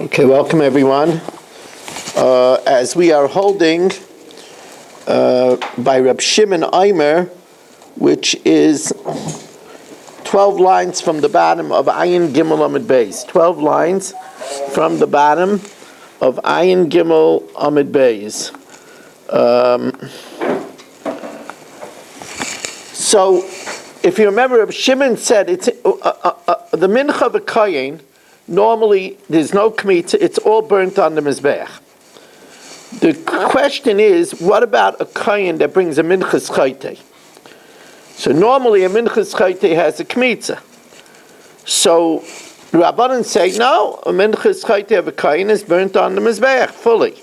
Okay, welcome everyone. As we are holding by Reb Shimon Aimer, which is 12 lines from the bottom of Ayin Gimel Amid Beis. 12 lines from the bottom of Ayin Gimel Amid Beis. So, if you remember, Reb Shimon said it's the mincha v'kayin. Normally, there's no kmitza, it's all burnt on the mizbeach. The question is, what about a kayin that brings a minchas chayte? So normally a minchas chayte has a kmitza. So the Rabbanan say, no, a minchas chayte of a kayin is burnt on the mizbeach fully.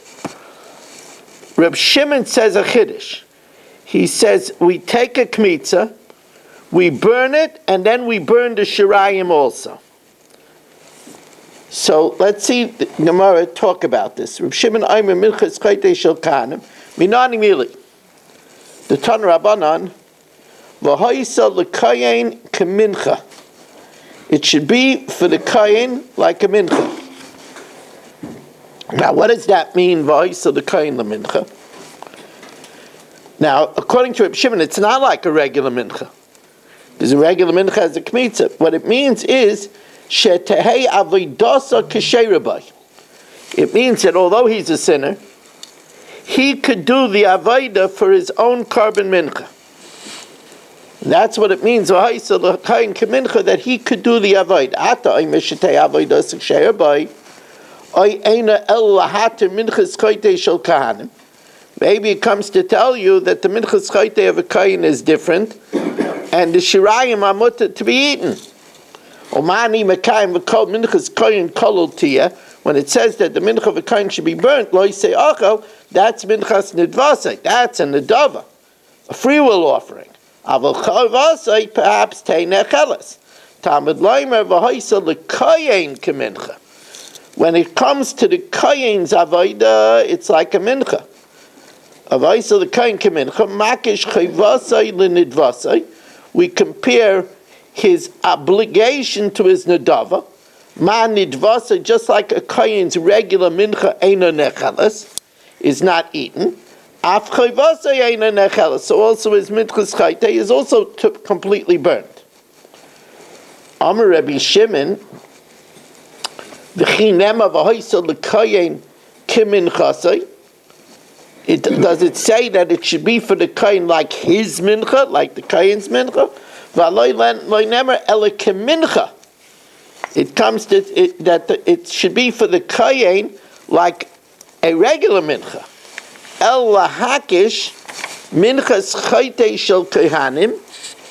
Reb Shimon says a chiddush. He says, we take a kmitza, we burn it, and then we burn the shirayim also. So let's see the Gemara talk about this. Reb Shimon Aimer Minchas Chayte Shel Kahanim Minani Mili. The Tan Rabbanan V'Haisa L'Kayin K'Mincha. It should be for the kayin like a mincha. Now, what does that mean? V'Haisa L'Kayin L'Mincha. Now, according to Reb Shimon, it's not like a regular mincha. Because a regular mincha has a kmitza. What it means is it means that although he's a sinner, he could do the avodah for his own carbon mincha. That's what it means, that he could do the avodah. Maybe it comes to tell you that the minchas chayte of a kayin is different, and the shirayim are mutter to be eaten. When it says that the mincha of a kain should be burnt, lo say achel, that's minchas nidvasai, that's a nedava, a free will offering. Aval chavasai, perhaps teinecheles. Tamid leimer v'haisa l'kayin kemincha. When it comes to the kayin's avodah, it's like a mincha. Avaisa l'kayin kemincha, makish chavasai l'nidvasai. We compare his obligation to his nedava, ma nidvasa, just like a kayin's regular mincha eina necheles, is not eaten. Af chayvasa eina necheles, so also his minchas chayte is also completely burnt. Amar Rabbi Shimon, v'chinema v'hoysa l'kayin kiminchasai. Does it say that it should be for the kayin like his mincha, like the kayin's mincha? It comes to that it should be for the kayin like a regular mincha. El lahakish minchas chayte shel kahanim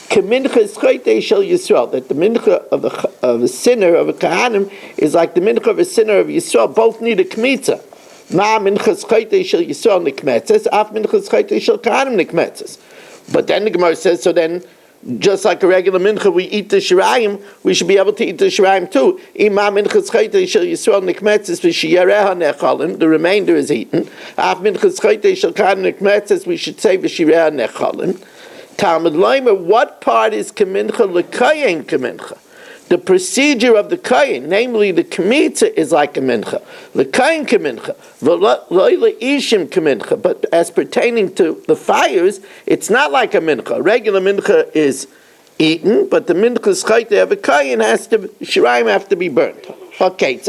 keminchas chayte shel Yisrael. That the mincha of a sinner of a kahanim is like the mincha of a sinner of Yisrael. Both need a kmitza. Ma minchas chayte shel Yisrael nikmetzes, af minchas chayte shel kahanim nikmetzes. But then the Gemara says, so then, just like a regular mincha, we eat the shirayim, we should be able to eat the shirayim too. The remainder is eaten. We should say Talmud Leimer, what part is kemincha l'kayin kemincha? The procedure of the kayin, namely the kemitza, is like a mincha. L'kayin kemincha, v'lo ishim kemincha. But as pertaining to the fires, it's not like a mincha. Regular mincha is eaten, but the mincha's chayte of a kayin shirayim have to be burnt. Okay,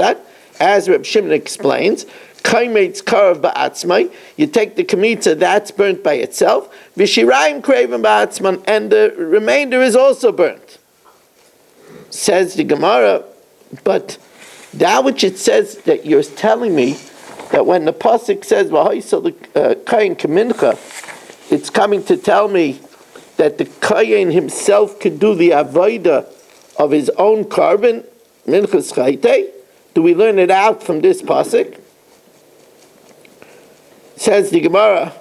as Reb Shimon explains, kaimetz karav ba'atzmai. You take the kemitza, that's burnt by itself. V'shirayim kraven ba'atzman, and the remainder is also burnt. Says the Gemara, but that which it says that you're telling me that when the pasuk says v'haisa kayin kemincha, it's coming to tell me that the kayin himself could do the avodah of his own carbon minchas chayte. Do we learn it out from this pasuk? Says the Gemara,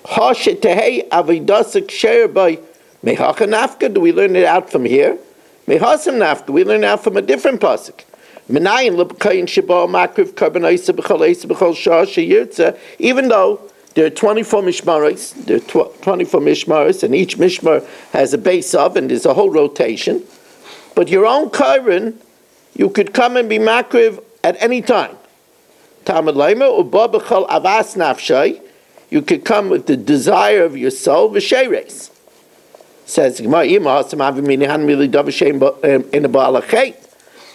ha shetehei avodasak share by Mehacha nafka, do we learn it out from here? Mehasam nafka, we learn it out from a different pasuk. Menayin l'b'kayin sheba makriv carbon isa b'chol shah sheyirtza. Even though there are 24 mishmaros, and each mishmar has a base of, and there's a whole rotation. But your own carbon you could come and be makriv at any time. Talmud Leimer, uba b'chol avas nafshay, you could come with the desire of your soul, v'sheres. Says Gemara,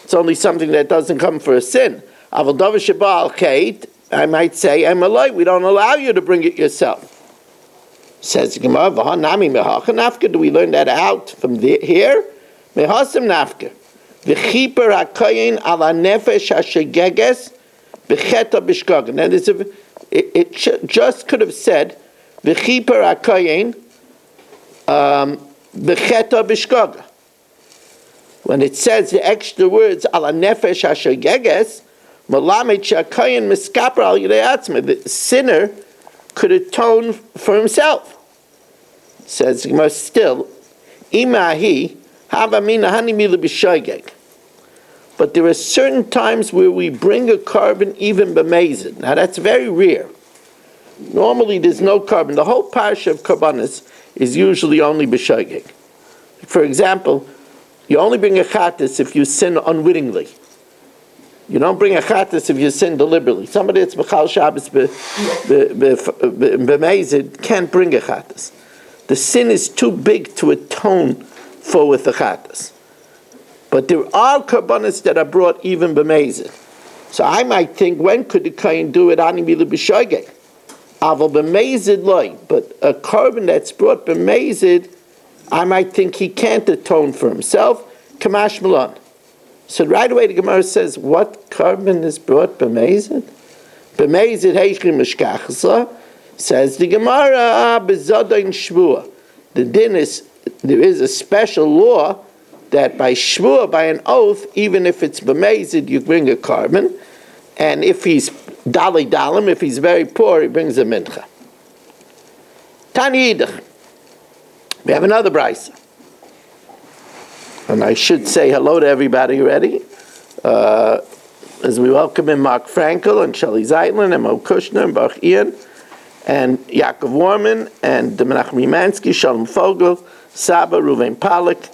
it's only something that doesn't come for a sin. I might say, we don't allow you to bring it yourself. Says Gemara, do we learn that out from here? Mehasim nafka. V'chiper hakayin ala nefesh hashegeges b'cheta b'shkagan. That is, it just could have said v'chiper hakayin b'cheta b'shkaga. When it says the extra words ala nefesh hashegeges, malamed shakayin miskaper al yidei atzma, the sinner could atone for himself. Says Gemara still, imahi havamina hanimila b'shogeg. But there are certain times where we bring a carbon even b'mezid. Now that's very rare. Normally there's no carbon. The whole parsha of karbanis is usually only b'shogeg. For example, you only bring a chatas if you sin unwittingly. You don't bring a chatas if you sin deliberately. Somebody that's b'chal Shabbos b'mezid can't bring a chatas. The sin is too big to atone for with the chatas. But there are karbanos that are brought even b'mezid. So I might think, when could the kohen do it? Ani milu b'shogeg. Aval b'mezid loy. But a carbon that's brought b'mezid, I might think he can't atone for himself. Kamash malon. So right away the Gemara says, what carbon is brought b'mezid? B'mezid heichrim mishkachasa. Says the Gemara, b'zodayin shvua. The din is, there is a special law that by shvua, by an oath, even if it's b'mezid, you bring a carbon, and if he's dali dalim, if he's very poor, he brings a mincha. Tani Yidach. We have another brisa, and I should say hello to everybody already, as we welcome in Mark Frankel and Shelley Zeitlin and Mo Kushner and Baruch Ian and Yaakov Warman and Menachem Yimansky, Shalom Fogel, Saba, Ruvain Pollack,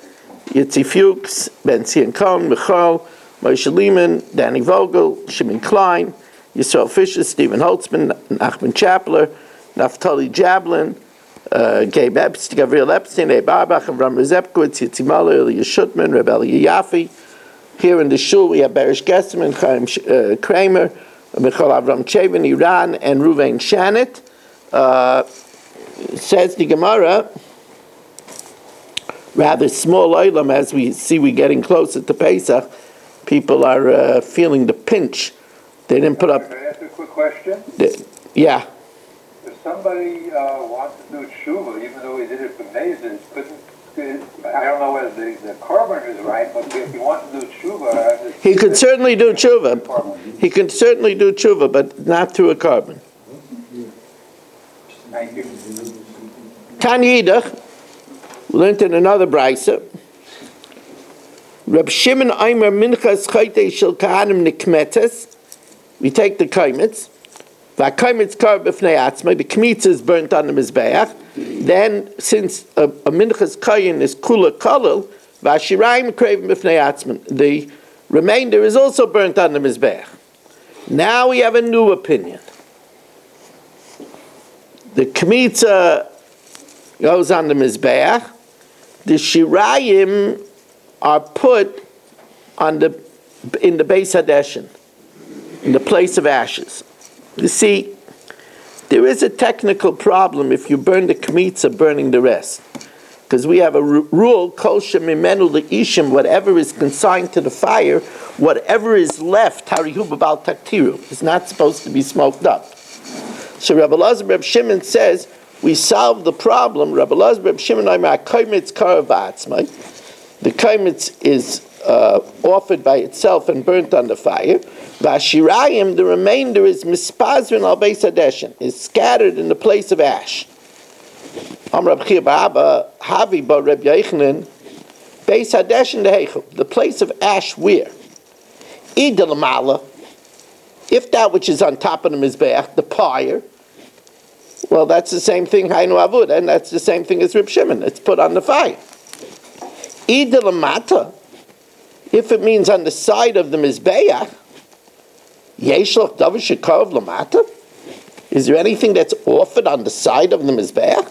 Yitzi Fuchs, Ben Zion Cohen, Michal, Moshe Lehman, Danny Vogel, Shimon Klein, Yisrael Fisher, Stephen Holtzman, Nachman Chapler, Naftali Jablin, Gabe Epstein, Gabriel Epstein, Abe Arbach, Avram Rezepkowitz, Yitzi Mahler, Elia Shutman, Rebbe Yafi. Here in the shul we have Berish Gesserman, Chaim Kramer, Michal Avram Chavin, Iran, and Ruvain Shanit. Says the Gemara, rather small olam, as we see we're getting closer to Pesach, people are feeling the pinch. They didn't put up... Can I ask a quick question? Yeah. If somebody wants to do tshuva, even though he did it for mazes, I don't know whether the carbon is right, but if he wants to do tshuva... He could certainly do tshuva. He could certainly do tshuva, but not through a carbon. Thank you. Tan Yidach, we learned in another brisa. Reb Shimon Aimer Minchas Chayte Shel Kahanim Nikmetes. We take the kaimitz. V'akaimitz kar b'fnei atzmai. The kmitz is burnt on the mizbeach. Then, since a minchas kayin is kula kalil, v'ashirayim kreiv b'fnei atzmai. The remainder is also burnt on the mizbeach. Now we have a new opinion. The kmitza goes on the mizbeach. The shirayim are put on in the Beis Hadeshin, in the place of ashes. You see, there is a technical problem if you burn the kmitza, burning the rest. Because we have a rule, kol shemimenu leishim, whatever is consigned to the fire, whatever is left, harihu b'bal taktiru, is not supposed to be smoked up. So Rabbi Elazar Reb Shimon says, we solve the problem. Rabbi Elazar Reb Shimon Aimer kaimitz kar v'atzmai. The kaimitz is offered by itself and burnt on the fire. Vashirayim, the remainder is mispazrin al Beis Hadeshin, is scattered in the place of ash. Amar Reb Chia Ba'aba Havi Ba Reb Yochanan Beis Hadeshin deheichu, the place of ash where? Idalamala, if that which is on top of the mizbeach, the pyre, well, that's the same thing, Hainu Avud, and that's the same thing as Reb Shimon. It's put on the fire. Idalamata, If it means on the side of the Mizbeach, Yeshlach Davar Shekarov Lamata? Is there anything that's offered on the side of the Mizbeach?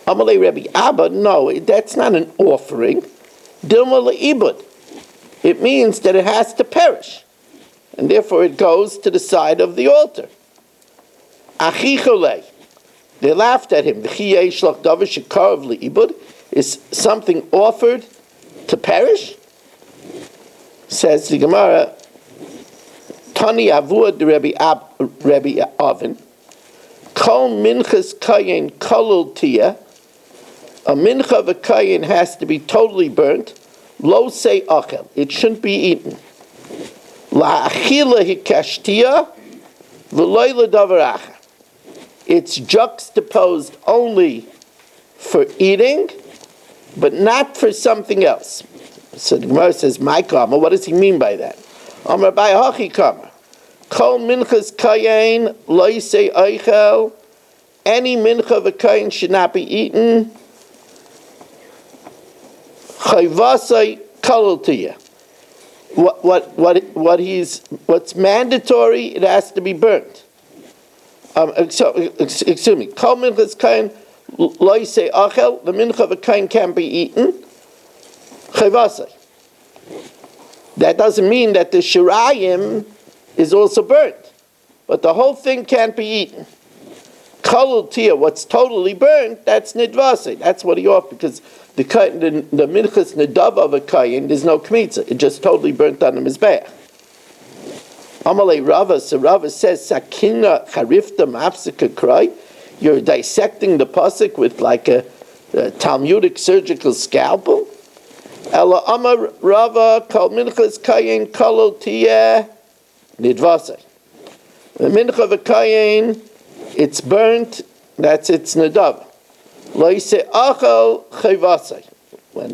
Amalei Rebbe Abba, no, that's not an offering. Dilma Le'ibud. It means that it has to perish. And therefore it goes to the side of the altar. Achicholei. They laughed at him. V'chi Yeshlach Davar Shekarov Le'ibud is something offered to perish? Says the Gemara, Tani Avud Rebbe Oven, Kol Minchas Kayin Kolul Tia, a mincha of a kayin has to be totally burnt, lo say achel, it shouldn't be eaten. La achila hikashtia, v'loy l'davar acher. It's juxtaposed only for eating, but not for something else. So the Gemara says, my kama, what does he mean by that? Amar by hachi kama. Kol minchas kayin lo say achel, any mincha of a kayin should not be eaten. Chayvasai kalutiya. What's mandatory? It has to be burnt. Excuse me. Kol minchas kain loisei achel. The mincha of a kain can't be eaten. Chayvasai. That doesn't mean that the shirayim is also burnt, but the whole thing can't be eaten. Kalutiya, what's totally burnt, that's nidvasai. That's what he offered, because the minchas nedava of a kayin, there's no kmitza. It just totally burnt on the mizbeach. Amalei Rava, so Rava says, Sakina charifta mapsika krai. You're dissecting the pasuk with like a Talmudic surgical scalpel. Ela Amar Rava kal minchas kayin kalol tiyeh nidvasai. The mincha of a kayin, it's burnt, that's its nedava. When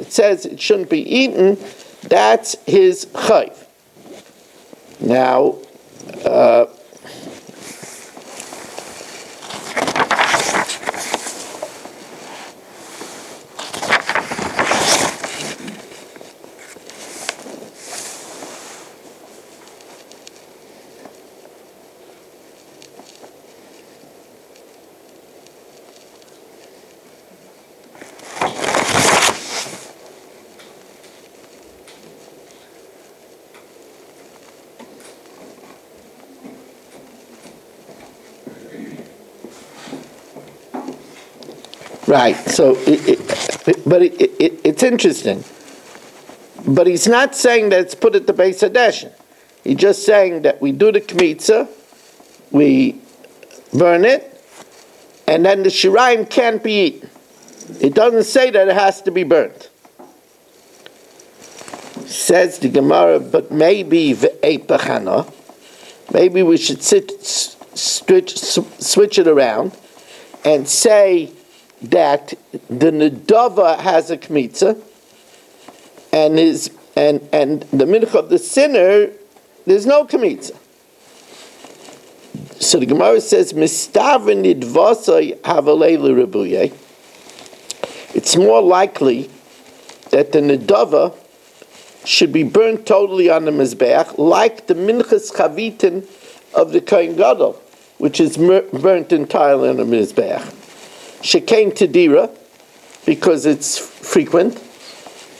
it says it shouldn't be eaten, that's his chayv. Now, right, so, it's interesting. But he's not saying that it's put at the base of Dashin. He's just saying that we do the kmitza, we burn it, and then the shirayim can't be eaten. It doesn't say that it has to be burnt. Says the Gemara, but maybe ve'epachana, maybe we should switch it around and say that the nedava has a kmitza, and the mincha of the sinner, there's no kmitza. So the Gemara says, "Mistavin nidvasai havalei l'rebuye." It's more likely that the nedava should be burnt totally on the mizbeach, like the minchas chavitin of the kohen gadol, which is burnt entirely on the mizbeach. Shekain tedira, because it's frequent.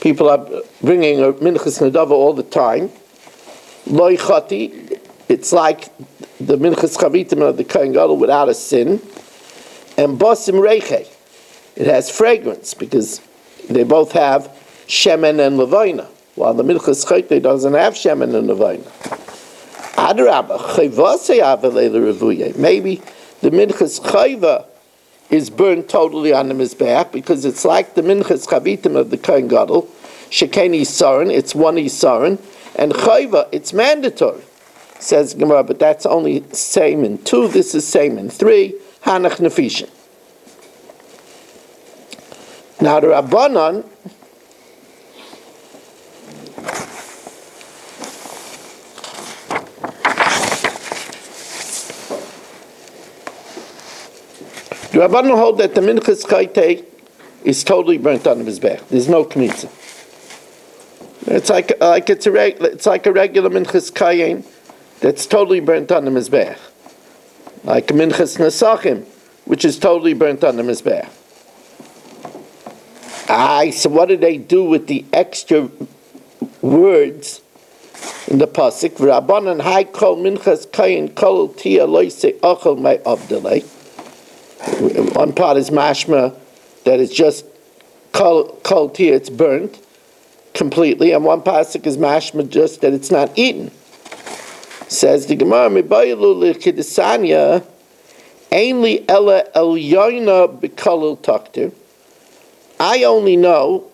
People are bringing a minchas nedava all the time. Loi chati, it's like the minchas chavitim of the kohen gadol without a sin. And bosim reiche, it has fragrance because they both have shemen and levaina, while the minchas chayte doesn't have shemen and levaina. Adrabah, chayvasei avalei l'revuye. Maybe the minchas chayva is burned totally on the mizbeach because it's like the minchas chavitim of the kohen gadol. Shekeni isaron, it's one isaron, and chayva, it's mandatory. Says Gemara, but that's only same in 2. This is same in 3. Hanach nefishin. Now the Rabbanan, hold that the minchas chayte is totally burnt on the mizbeach. There's no kmitza. It's like it's like a regular minchas kayin that's totally burnt on the mizbeach, like a minchas nesachim, which is totally burnt on the mizbeach. So what do they do with the extra words in the pasuk? V'rabbanan hay kol minchas kayin kol tia loise achol may avdelay. One part is mashma that it's just kol tia, it's burnt completely, and one pasuk is mashma just that it's not eaten. Says the Gemara, "Mibayilu lichidisanya, ainli ela elyoina b'kolul taktir." I only know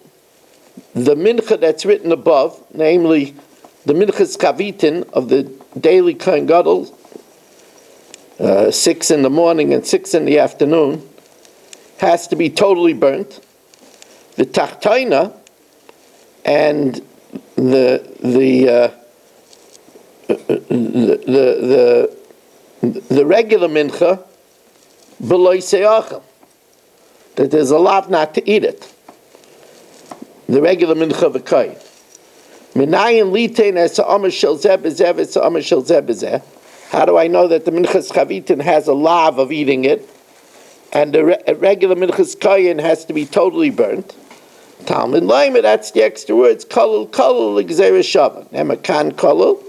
the mincha that's written above, namely the minchas kavitin of the daily kohen gadol, 6 in the morning and 6 in the afternoon, has to be totally burnt. The tachtaina and the regular mincha below seachel, that there's a lav not to eat it. The regular mincha v'kayin. Minayin litein es ha'amar shel zeh b'zeh v'es ha'amar shel zeh b'zeh. How do I know that the minchas chavitin has a lav of eating it, and the regular minchas kayin has to be totally burnt? Talmud Lamed, that's the extra words. Kolul kolul l'gzeira shava. Nemakan kolul.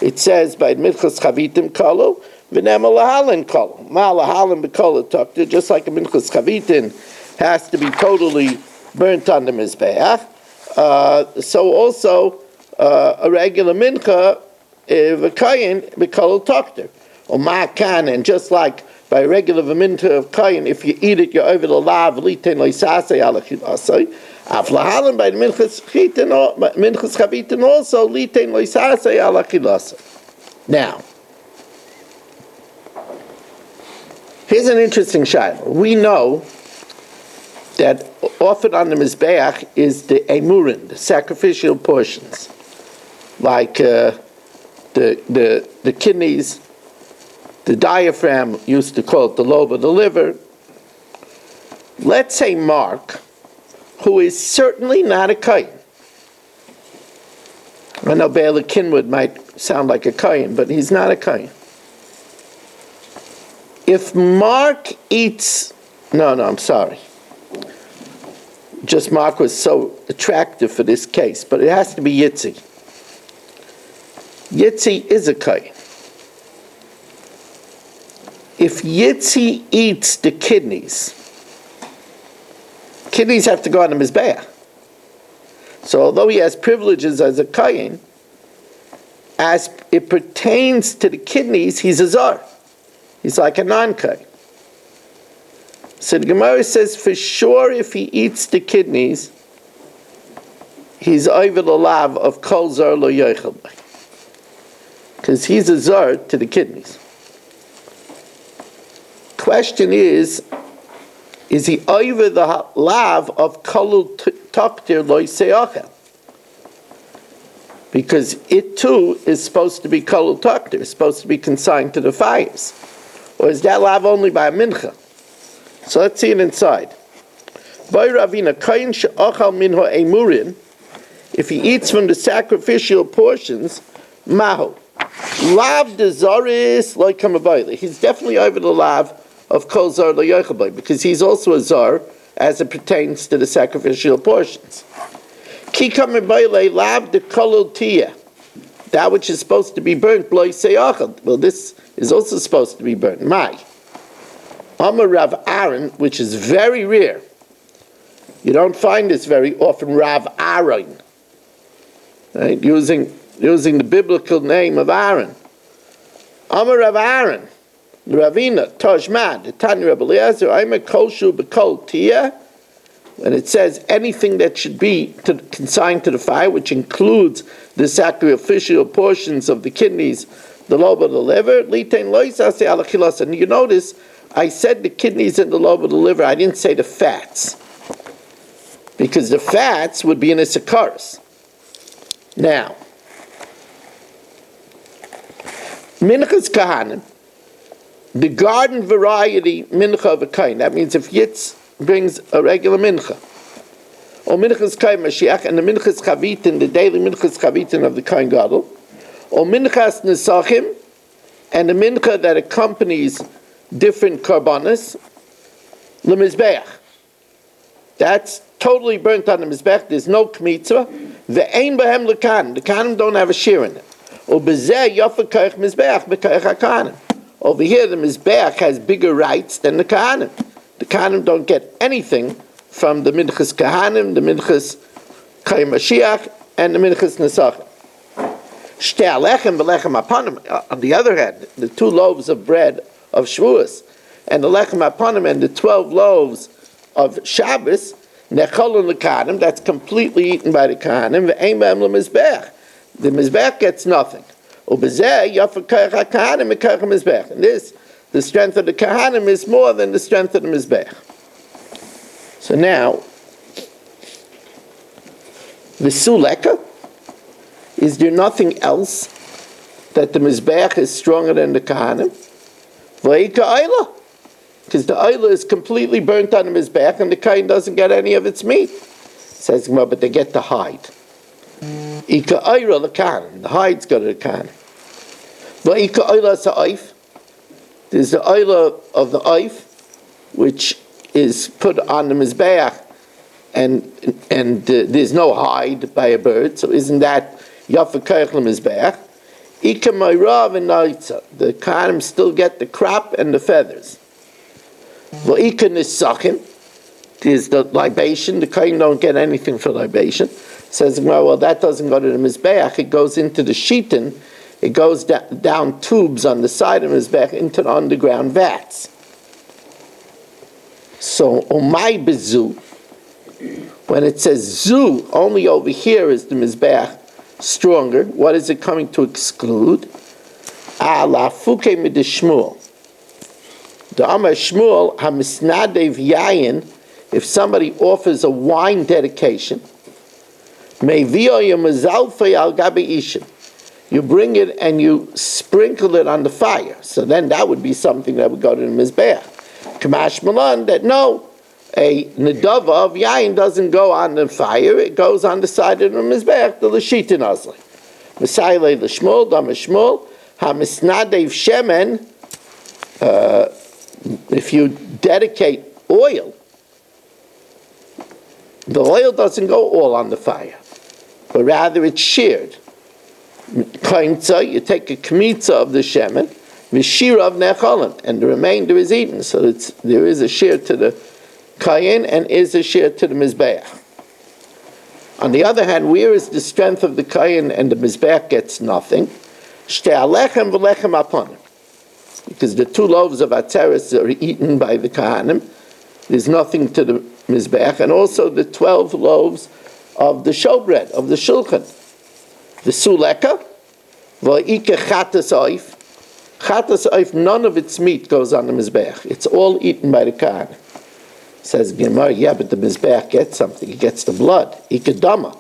It says by minchas chavitim kolul. V'nema lahalin kolul. Ma lahalin b'kolul taktir. Just like a minchas chavitin has to be totally burnt on the mizbeach. So also a regular mincha v'kayin b'kolul taktir. Or ma'kan, and just like by regular mincha of kayin, if you eat it, you're over the lav litein loisasei alachidasei. Aflahalim by the minchas chavitin also litein loisasei alachidasei. Now, here's an interesting shayla. We know that offered on the mizbeach is the emurin, the sacrificial portions, like the kidneys, the diaphragm, used to call it the lobe of the liver. Let's say Mark, who is certainly not a kayin. I know Bela Kinwood might sound like a kayin, but he's not a kayin. If Mark eats, I'm sorry. Just Mark was so attractive for this case, but it has to be Yitzi. Yitzi is a kayin. If Yitzi eats the kidneys have to go on the mizbeach. So although he has privileges as a kayin, as it pertains to the kidneys, he's a zar. He's like a non-kayin. So the Gemara says for sure if he eats the kidneys, he's over the lav of kol zar lo yochel, because he's a zar to the kidneys. Question is he over the lav of kolul taktir lo seachel? Because it too is supposed to be kolul taktir, it's supposed to be consigned to the fires. Or is that lav only by a mincha? So let's see it inside. If he eats from the sacrificial portions, mahu. Lav dezaris loy kamabayli. He's definitely over the lav of kol zar lo yochel, because he's also a zar as it pertains to the sacrificial portions. Ki kamabayli lav de kolul tia. That which is supposed to be burnt, loy seachel. Well, this is also supposed to be burnt. Mai. Amar Rav Aaron, which is very rare. You don't find this very often, Rav Aaron. Right? Using the biblical name of Aaron. Amar Rav Aaron, Ravina, Tajmad, the Tanya Rebbe Eliezer, I'm a koshu b'kol tia. When it says anything that should be consigned to the fire, which includes the sacrificial portions of the kidneys, the lobe of the liver, litein loisase alachilas. And you notice, I said the kidneys and the lobe of the liver, I didn't say the fats. Because the fats would be in a sakaris. Now, minchas kahanim, the garden variety mincha of a kain. That means if Yitz brings a regular mincha, or Minchas Kain Mashiach, and the Minchas Chavitin, the daily Minchas Chavitin of the Kain Gadol, or Minchas Nesachim, and the Mincha that accompanies different Karbanas, L'Mizbeach. That's totally burnt on the Mizbeach. There's no Kmitzvah. Ve'ein Bahem L'Kanim. The Kanim don't have a share in it. Or B'zeh Yofa Kaich Mizbeach B'Kaich HaKanim. Over here, the Mizbeach has bigger rights than the Kahanim. The Kahanim don't get anything from the Minchas Kahanim, the Minchas Chaim Mashiach, and the Minchas Nesachim. Shtei Alechem v'Lechem Apanim. On the other hand, the 2 loaves of bread of Shavuos, and the Lechem Apanim, and the 12 loaves of Shabbos, Necholon L'Kahanim, that's completely eaten by the Kahanim, Ve'ein B'hem L'Mizbeach. The Mizbeach gets nothing. And this, the strength of the Kahanim is more than the strength of the Mizbeach. So now, the Suleka, is there nothing else that the Mizbeach is stronger than the Kahanim? Because the Oila is completely burnt on the Mizbeach and the Kain doesn't get any of its meat. Says, well, but they get the hide. Ika Oila the Kahanim, the hides go to the Kahanim. Ika Oila Sa'if, there's the Oila of the Oif, which is put on the Mizbeach, and there's no hide by a bird, so isn't that Yafa Kaich Mizbeach? Ika Mayrav and Naitza, the Kahanim still get the crop and the feathers. Ika Nisachim, there's the libation, the Kain don't get anything for libation. Says, well, that doesn't go to the Mizbeach, it goes into the Shitin, it goes down tubes on the side of the Mizbeach into the underground vats. So, Omai Bezu, when it says Zu, only over here is the Mizbeach stronger. What is it coming to exclude? La Fuke Midishmul. The Amar Shmuel, HaMisnadev Yayin, if somebody offers a wine dedication, you bring it and you sprinkle it on the fire. So then that would be something that would go to the Mizbeach. Kamash Malan, that no, a Nedava of Yain doesn't go on the fire, it goes on the side of the Mizbeach, the Lashitin Azli. Messiah Lashmul, Damashmul, HaMisnadev Shemen, if you dedicate oil, the oil doesn't go all on the fire, but rather it's sheared. You take a kmitza of the shemen, v'shira of necholim, and the remainder is eaten. So there is a shear to the kayin and is a shear to the mizbeach. On the other hand, where is the strength of the kayin and the mizbeach gets nothing? Shtei alechem v'lechem aponim, because the 2 loaves of atzeres are eaten by the kahanim. There's nothing to the mizbeach, and also the 12 loaves of the showbread, of the shulchan. The suleka, v'ike chatas oif. Chatas oif, none of its meat goes on the mizbeach. It's all eaten by the kahanim. Says Gemara, yeah, but the mizbeach gets something. He gets the blood. Ike dama.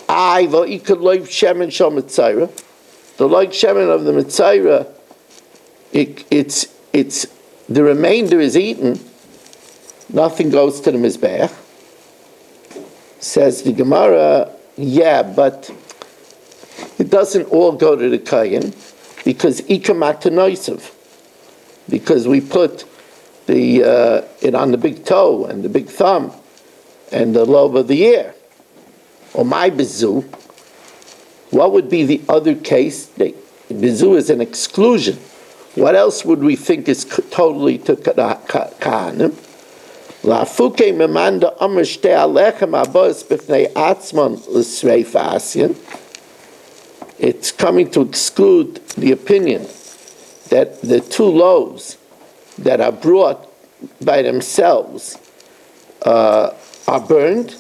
Ay v'ike loiv shemen shal mitzayra. The loiv shemen of the mitzayra, it's the remainder is eaten. Nothing goes to the mizbeach. Says the Gemara, yeah, but it doesn't all go to the kayin because ikamatanoisav, because we put it on the big toe and the big thumb and the lobe of the ear. Or my bezu, what would be the other case? Bezu is an exclusion. What else would we think is totally to kahanim? Lafuke memanda amr shtei alechem abos b'fnei atzman l'sreif asyan. It's coming to exclude the opinion that the 2 loaves that are brought by themselves are burned,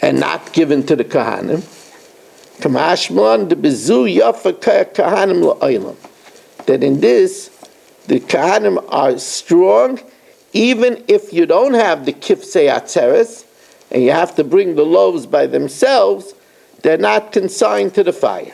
and not given to the kahanim. Kamashmalan de bezu yafa kahanim la'olam. That in this, the kahanim are strong, even if you don't have the kifsei atzeres, and you have to bring the loaves by themselves, they're not consigned to the fire.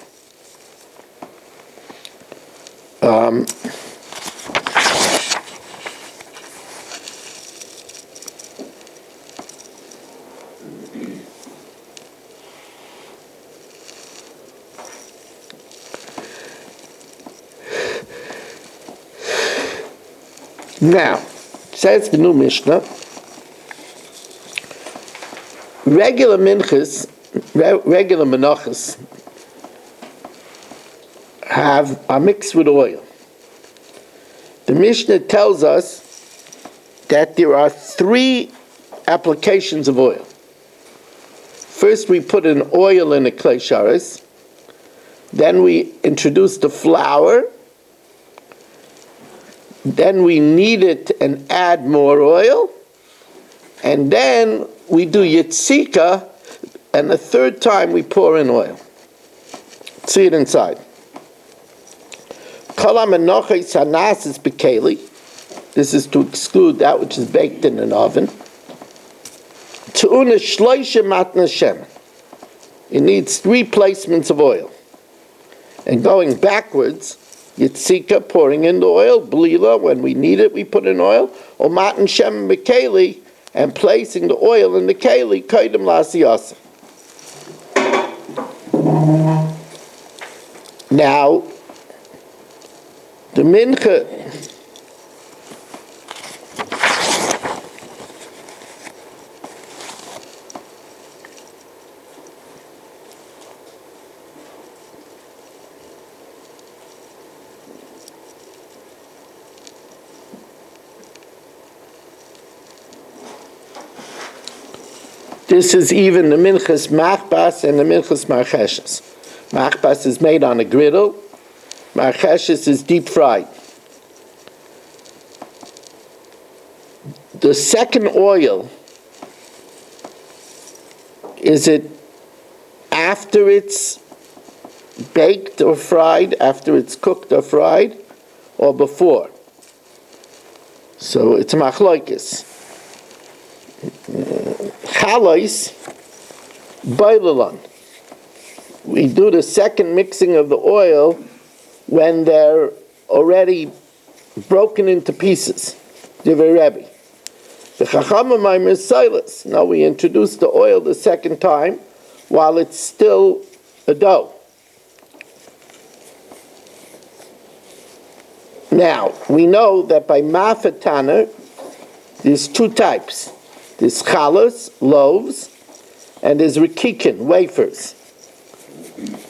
Now, says the new Mishnah, regular menachos are mixed with oil. The Mishnah tells us that there are 3 applications of oil. First, we put an oil in a clay sharis. Then we introduce the flour. Then we knead it and add more oil. And then we do yitzika, and the third time we pour in oil. See it inside. This is to exclude that which is baked in an oven. It needs 3 placements of oil. And going backwards, yitzika, pouring in the oil, blila, when we need it, we put in oil, or matan shem bekeli, and placing the oil in the keli, kaidem lasiyasa. Now, the mincha, this is even the minchas machbas and the minchas marcheshes. Machbas is made on a griddle. Marcheshes is deep fried. The second oil, is it after it's baked or fried, after it's cooked or fried, or before? So it's machloikis. Chalois, boilalon. We do the second mixing of the oil when they're already broken into pieces. Divrei Rebbe. The Chachamim is silas. Now we introduce the oil the second time while it's still a dough. Now, we know that by Mafet Tanner, there's 2 types. There's chalas, loaves, and there's rikikin, wafers.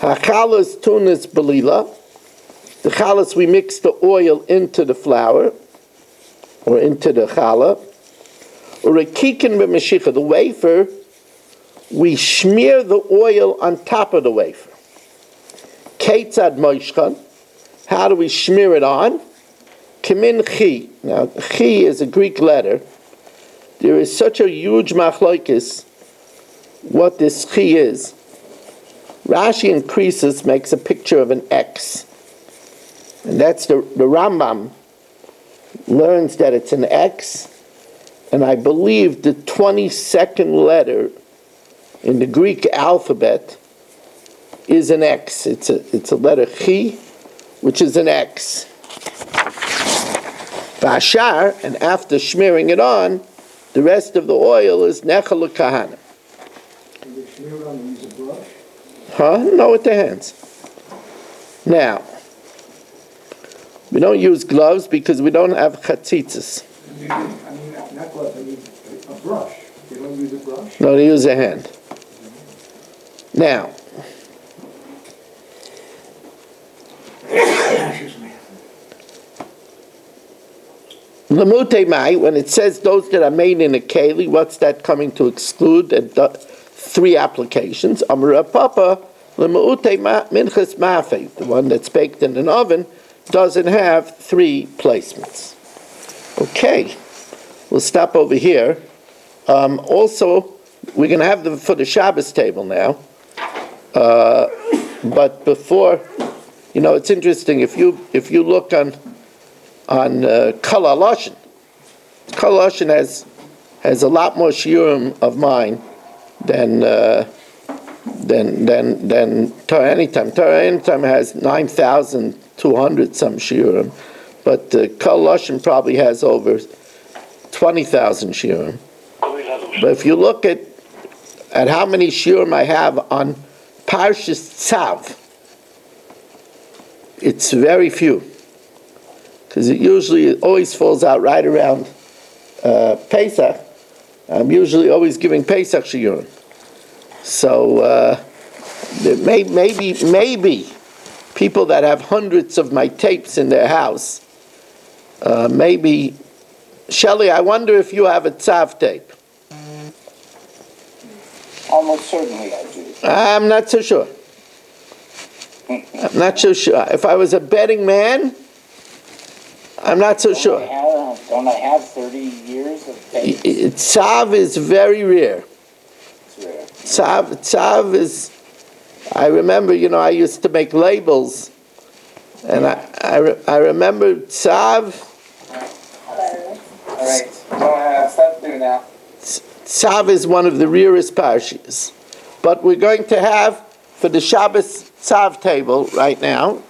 Ha-chalas tunas belila. The chalas, we mix the oil into the flour, or into the challah. Or rikikin b'meshicha, the wafer, we smear the oil on top of the wafer. Keitzad moishchan, how do we smear it on? Kimin chi. Now, chi is a Greek letter. There is such a huge machlokes what this chi is. Rashi increases, makes a picture of an X. And that's the Rambam learns that it's an X, and I believe the 22nd letter in the Greek alphabet is an X. It's a letter chi, which is an X. Bashar, and after smearing it on, the rest of the oil is nechal kahana. Can you smear it on and use a brush? No, with the hands. Now, we don't use gloves because we don't have chatzitzas. I mean, not gloves, I mean a brush. You don't use a brush? No, they use a hand. Now, Excuse me. Lamute mai, when it says those that are made in a keli, what's that coming to exclude? 3 applications. Amra papa, lamute minchas mafe, the one that's baked in an oven, doesn't have 3 placements. Okay, we'll stop over here. Also, we're going to have them for the Shabbos table now. But before, it's interesting. If you look on Kala Lashon, Kala Lashon has a lot more shiurim of mine than Torah Anytime. Torah Anytime has 9,200 some shiurim, but Kala Lashon probably has over 20,000 shiurim. But if you look at how many shiurim I have on Parshas Tzav, it's very few. because it always falls out right around Pesach. I'm usually always giving Pesach shiurim. So maybe people that have hundreds of my tapes in their house, maybe, Shelley, I wonder if you have a tzav tape. Almost certainly I do. I'm not so sure. I'm not so sure. If I was a betting man, I'm not so sure. Don't I have 30 years of tapes? Tzav is very rare. It's rare. Tzav is, I remember, I used to make labels, and I remember Tzav. All right. Stop there now. Tzav is one of the rarest parshas. But we're going to have, for the Shabbos Tzav table right now,